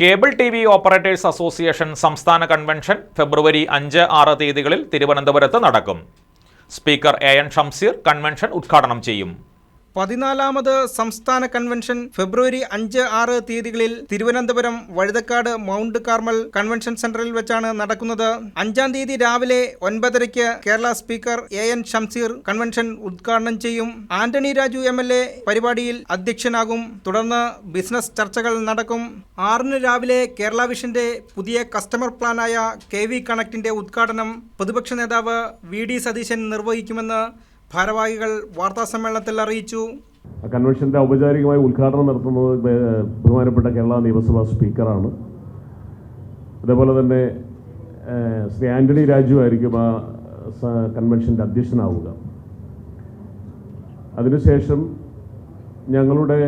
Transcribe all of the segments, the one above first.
Cable TV. Operators association സംസ്ഥാന convention ഫെബ്രുവരി 5-6 തീയതികളിൽ തിരുവനന്തപുരത്ത് നടക്കും. സ്പീക്കർ എ.എൻ. ഷംസീർ കൺവെൻഷൻ ഉദ്ഘാടനം ചെയ്യും. 14ാമത് സംസ്ഥാന കൺവെൻഷൻ ഫെബ്രുവരി 5-6 തീയതികളിൽ Thiruvananthapuram Vazhuthacaud mount Carmel convention സെന്ററിൽ വെച്ചാണ് നടക്കുന്നത്. 5-ാം തീയതി രാവിലെ 9:30 കേരള സ്പീക്കർ എ.എൻ. ഷംസീർ കൺവെൻഷൻ ഉദ്ഘാടനം ചെയ്യും. ആന്റണി രാജു എം.എൽ.എ. പരിപാടിയിൽ അധ്യക്ഷനാകും. തുടർന്ന് ബിസിനസ് ചർച്ചകൾ നടക്കും. 6-ന് രാവിലെ കേരള വിഷന്റെ പുതിയ കസ്റ്റമർ പ്ലാനായ KV കണക്റ്റിന്റെ ഉദ്ഘാടനം പ്രതിപക്ഷ നേതാവ് V.D. സതീശൻ നിർവഹിക്കുമെന്ന് ഭാരവാഹികൾ വാർത്താസമ്മേളനത്തിൽ അറിയിച്ചു. കൺവെൻഷന്റെ ഔപചാരികമായി ഉദ്ഘാടനം നടത്തുന്നത് ബഹുമാനപ്പെട്ട കേരള നിയമസഭാ സ്പീക്കറാണ്. അതേപോലെ തന്നെ ശ്രീ ആന്റണി രാജു ആയിരിക്കും ആ കൺവെൻഷന്റെ അധ്യക്ഷനാവുക. അതിനുശേഷം ഞങ്ങളുടെ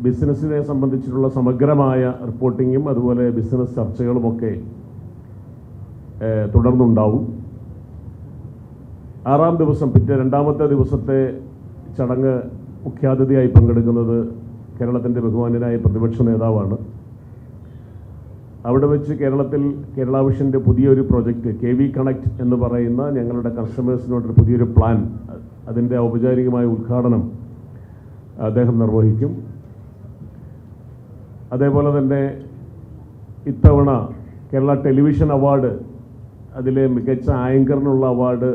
ബിസിനസ്സിനെ സംബന്ധിച്ചിട്ടുള്ള സമഗ്രമായ റിപ്പോർട്ടിങ്ങും അതുപോലെ ബിസിനസ് ചർച്ചകളുമൊക്കെ തുടർന്നുണ്ടാവും. 6-ാം ദിവസം രണ്ടാമത്തെ ദിവസത്തെ ചടങ്ങ് മുഖ്യാതിഥിയായി പങ്കെടുക്കുന്നത് കേരളത്തിൻ്റെ ബഹുമാന്യനായ പ്രതിപക്ഷ നേതാവാണ്. അവിടെ വെച്ച് കേരള വിഷൻ്റെ പുതിയൊരു പ്രോജക്റ്റ് KV കണക്റ്റ് എന്ന് പറയുന്ന ഞങ്ങളുടെ കസ്റ്റമേഴ്സിനോടൊരു പുതിയൊരു പ്ലാൻ, അതിൻ്റെ ഔപചാരികമായ ഉദ്ഘാടനം അദ്ദേഹം നിർവഹിക്കും. അതേപോലെ തന്നെ ഇത്തവണ കേരള ടെലിവിഷൻ അവാർഡ്, അതിലെ മികച്ച ആങ്കറിനുള്ള അവാർഡ്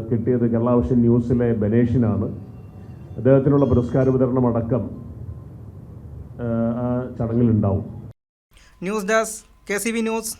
കിട്ടിയത് കേരള വിഷൻ ന്യൂസിലെ ബനേഷിനാണ്. അദ്ദേഹത്തിനുള്ള പുരസ്കാര വിതരണം അടക്കം ആ ചടങ്ങിലുണ്ടാവും. News desk KCV news.